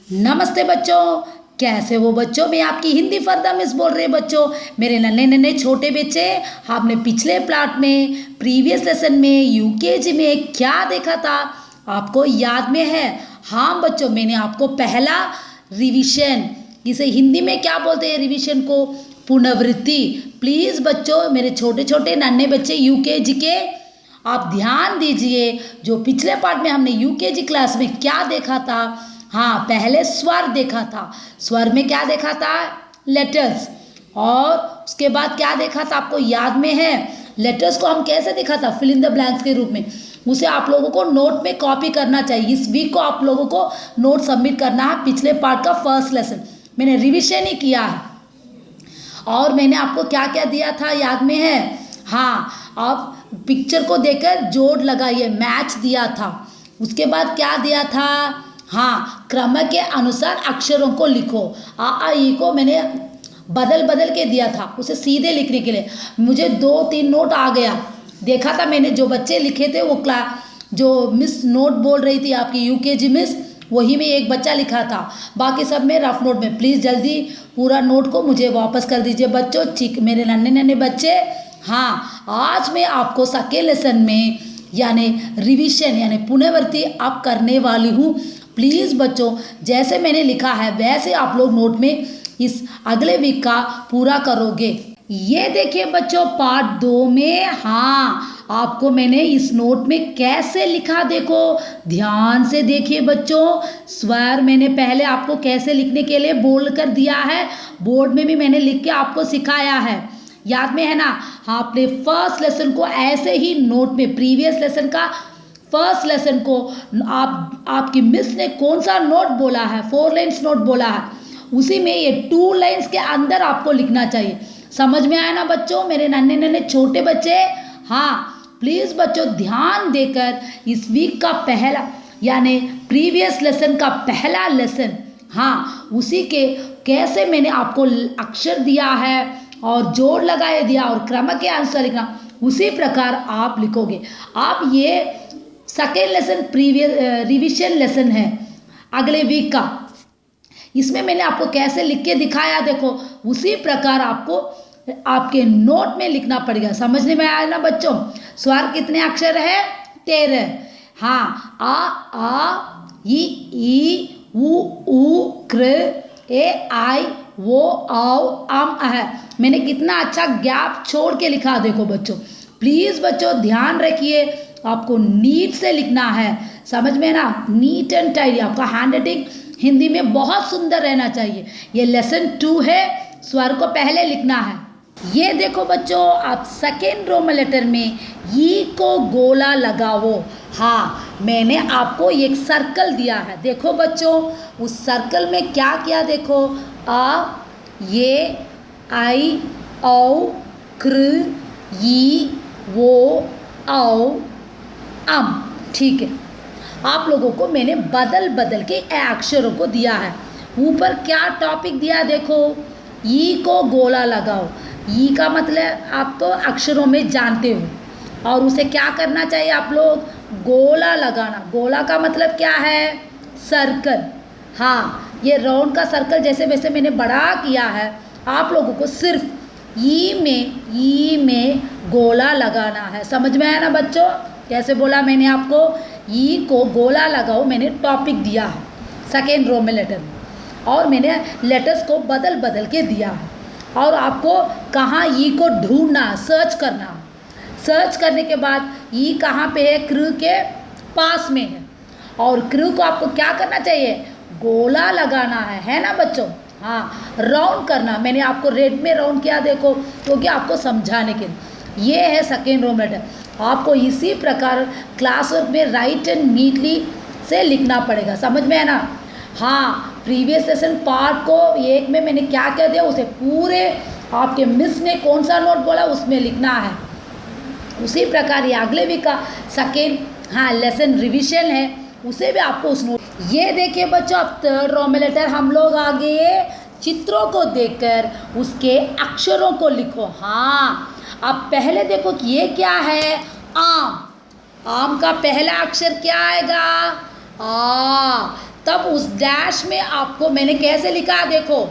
नमस्ते बच्चों, कैसे हो बच्चों। मैं आपकी हिंदी फर्दा मिस बोल रही बच्चों। मेरे नन्हे नन्हे छोटे बच्चे, आपने पिछले पार्ट में प्रीवियस लेसन में यूकेजी में क्या देखा था, आपको याद में है? हाँ बच्चों, मैंने आपको पहला रिवीजन, इसे हिंदी में क्या बोलते हैं रिवीजन को? पुनरावृत्ति। प्लीज़ बच्चों, मेरे छोटे छोटे नन्हे बच्चे यूकेजी के, आप ध्यान दीजिए। जो पिछले पार्ट में हमने यूकेजी क्लास में क्या देखा था? हाँ, पहले स्वर देखा था। स्वर में क्या देखा था? लेटर्स। और उसके बाद क्या देखा था, आपको याद में है? लेटर्स को हम कैसे देखा था? फिल इन द ब्लैंक्स के रूप में। उसे आप लोगों को नोट में कॉपी करना चाहिए। इस वीक को आप लोगों को नोट सबमिट करना है पिछले पार्ट का फर्स्ट लेसन। मैंने रिविजन ही किया है। और मैंने आपको क्या क्या दिया था, याद में है? हाँ, आप पिक्चर को देखकर जोड़ लगाइए, मैच दिया था। उसके बाद क्या दिया था? हाँ, क्रम के अनुसार अक्षरों को लिखो। आ ई को मैंने बदल बदल के दिया था उसे सीधे लिखने के लिए। मुझे 2-3 नोट आ गया, देखा था मैंने। जो बच्चे लिखे थे वो जो मिस नोट बोल रही थी आपकी यूकेजी मिस, वही में एक बच्चा लिखा था, बाकी सब में रफ नोट में। प्लीज़ जल्दी पूरा नोट को मुझे वापस कर दीजिए बच्चों, मेरे नन्हे नन्हे बच्चे। हाँ, आज मैं आपको सेकेंड लेसन में यानी रिवीजन यानी पुनरावृत्ति अब करने वाली हूँ। प्लीज़ बच्चों, जैसे मैंने लिखा है वैसे आप लोग नोट में इस अगले वीक का पूरा करोगे। ये देखिए बच्चों, पार्ट 2 में हाँ आपको मैंने इस नोट में कैसे लिखा, देखो ध्यान से देखिए बच्चों। स्वर मैंने पहले आपको कैसे लिखने के लिए बोल कर दिया है, बोर्ड में भी मैंने लिख के आपको सिखाया है, याद में है ना? हाँ, आपने फर्स्ट लेसन को ऐसे ही नोट में, प्रीवियस लेसन का फर्स्ट लेसन को आपकी मिस ने कौन सा नोट बोला है, 4 लाइन्स नोट बोला है, उसी में ये 2 लाइन्स के अंदर आपको लिखना चाहिए। समझ में आया ना बच्चों, मेरे नन्हे नन्हे छोटे बच्चे? हाँ, प्लीज़ बच्चों ध्यान देकर इस वीक का पहला यानी प्रीवियस लेसन का पहला लेसन, हाँ उसी के कैसे मैंने आपको अक्षर दिया है और जोड़ लगाए दिया और क्रम के अनुसार लिखना, उसी प्रकार आप लिखोगे। आप ये second lesson previous revision lesson है अगले वीक का, इसमें मैंने आपको कैसे लिख के दिखाया, देखो उसी प्रकार आपको आपके नोट में लिखना पड़ेगा। समझने में आया ना बच्चों? स्वर कितने अक्षर है? 13। हाँ, आ ई उ कृ ए आई वो औ अम है। मैंने कितना अच्छा गैप छोड़ के लिखा, देखो बच्चों। प्लीज़ बच्चों ध्यान रखिए, आपको नीट से लिखना है, समझ में ना? Neat and tidy. आपका हैंड राइटिंग हिंदी में बहुत सुंदर रहना चाहिए। ये लेसन 2 है, स्वर को पहले लिखना है। ये देखो बच्चों, आप सेकेंड रोमन लेटर में ई को गोला लगाओ। हाँ, मैंने आपको एक सर्कल दिया है, देखो बच्चों उस सर्कल में क्या किया, देखो आ ये आई औ कृ ई वो औ अम, ठीक है। आप लोगों को मैंने बदल बदल के अक्षरों को दिया है। ऊपर क्या टॉपिक दिया, देखो ई को गोला लगाओ। ई का मतलब आप तो अक्षरों में जानते हो, और उसे क्या करना चाहिए आप लोग? गोला लगाना। गोला का मतलब क्या है? सर्कल। हाँ, ये राउंड का सर्कल जैसे वैसे मैंने बड़ा किया है। आप लोगों को सिर्फ ई में गोला लगाना है। समझ में आया ना बच्चों? कैसे बोला मैंने आपको? ई को गोला लगाओ, मैंने टॉपिक दिया है सेकेंड रोमन लेटर में, और मैंने लेटर्स को बदल बदल के दिया है। और आपको कहाँ ई को ढूंढना, सर्च करना। सर्च करने के बाद ई कहाँ पे है? कृ के पास में है, और कृ को आपको क्या करना चाहिए? गोला लगाना है ना बच्चों? हाँ, राउंड करना। मैंने आपको रेड में राउंड किया, देखो, क्योंकि आपको समझाने के लिए। ये है सेकेंड रोमन लेटर। आपको इसी प्रकार क्लास वर्क में राइट एंड नीटली से लिखना पड़ेगा। समझ में है ना? हाँ, प्रीवियस लेसन पार्ट को एक में मैंने क्या क्या दिया, उसे पूरे आपके मिस ने कौन सा नोट बोला उसमें लिखना है। उसी प्रकार ये अगले वीक का सेकेंड हाँ लेसन रिवीजन है, उसे भी आपको उस नोट। ये देखिए बच्चों, अब थर्ड रोमन लेटर हम लोग आगे चित्रों को देखकर उसके अक्षरों को लिखो। हाँ, अब पहले देखो कि ये क्या है? आम। आम का पहला अक्षर क्या आएगा? आ। तब उस डैश में आपको मैंने कैसे लिखा देखो,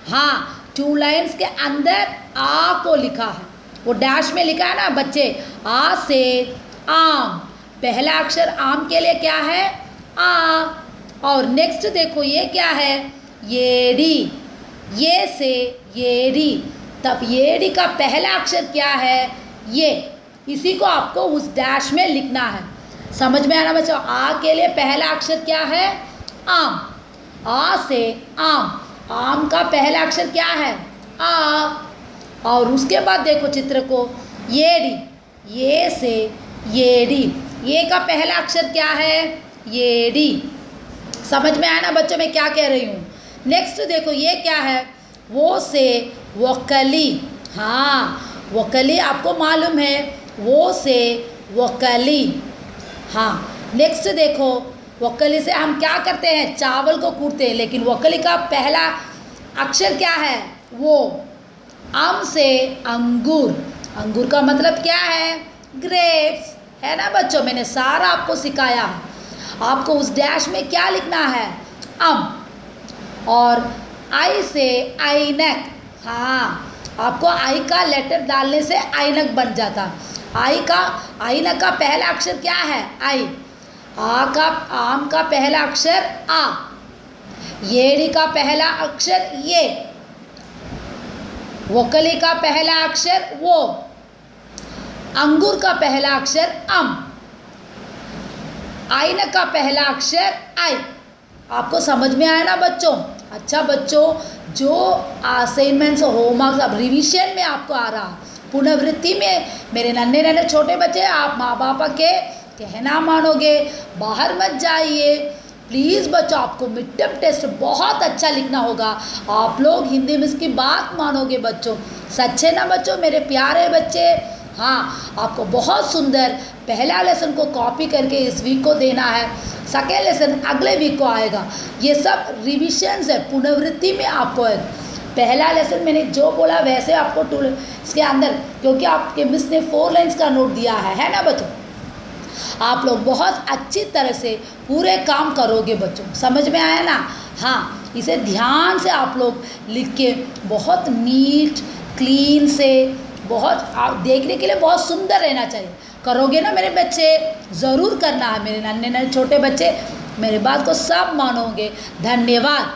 हाँ 2 लाइन्स के अंदर आ को लिखा है, वो डैश में लिखा है ना बच्चे, आ से आम, पहला अक्षर आम के लिए क्या है, आ। और नेक्स्ट देखो ये क्या है, येड़ी, ये से येड़ी, तब येड़ी का पहला अक्षर क्या है, ये, इसी को आपको उस डैश में लिखना है। समझ में आना बच्चों, आ के लिए पहला अक्षर क्या है, आम, आ से आम, आम का पहला अक्षर क्या है, आ। और उसके बाद देखो चित्र को, येड़ी, ये से येड़ी, ये का पहला अक्षर क्या है, येड़ी। समझ में आया ना बच्चों मैं क्या कह रही हूँ। नेक्स्ट देखो ये क्या है, वो से वकली, हाँ वकली आपको मालूम है, वो से वकली, हाँ। नेक्स्ट देखो, वकली से हम क्या करते हैं, चावल को कूटते हैं, लेकिन वकली का पहला अक्षर क्या है, वो। आम से अंगूर, अंगूर का मतलब क्या है, ग्रेप्स, है ना बच्चों, मैंने सारा आपको सिखाया। आपको उस डैश में क्या लिखना है, आम। और आई से ऐनक, हाँ आपको आई का लेटर डालने से ऐनक बन जाता। आई का, ऐनक का पहला अक्षर क्या है, आई। आ का, आम का पहला अक्षर आ, येड़ी का पहला अक्षर ये, वकली का पहला अक्षर वो, अंगूर का पहला अक्षर अम, ऐनक का पहला अक्षर आई। आपको समझ में आया ना बच्चों। अच्छा बच्चों, जो असाइनमेंट्स होमवर्क अब रिवीजन में आपको आ रहा, पुनरावृत्ति में मेरे नन्हे नन्हे छोटे बच्चे, आप माँ बाप के कहना मानोगे, बाहर मत जाइए प्लीज़ बच्चों। आपको मिड टर्म टेस्ट बहुत अच्छा लिखना होगा, आप लोग हिंदी में इसकी बात मानोगे बच्चों, सच्चे ना बच्चों मेरे प्यारे बच्चे। हाँ आपको बहुत सुंदर पहला लेसन को कॉपी करके इस वीक को देना है, सेकेंड लेसन अगले वीक को आएगा। ये सब रिविजन्स है, पुनरावृत्ति में आपको है। पहला लेसन मैंने जो बोला वैसे आपको इसके अंदर, क्योंकि आपके मिस ने 4 लाइन्स का नोट दिया है ना बच्चों। आप लोग बहुत अच्छी तरह से पूरे काम करोगे बच्चों, समझ में आया ना। हाँ इसे ध्यान से आप लोग लिख के बहुत नीट क्लीन से, बहुत आप देखने के लिए बहुत सुंदर रहना चाहिए। करोगे ना मेरे बच्चे, ज़रूर करना है मेरे नन्हे नन्हे छोटे बच्चे, मेरे बात को सब मानोगे। धन्यवाद।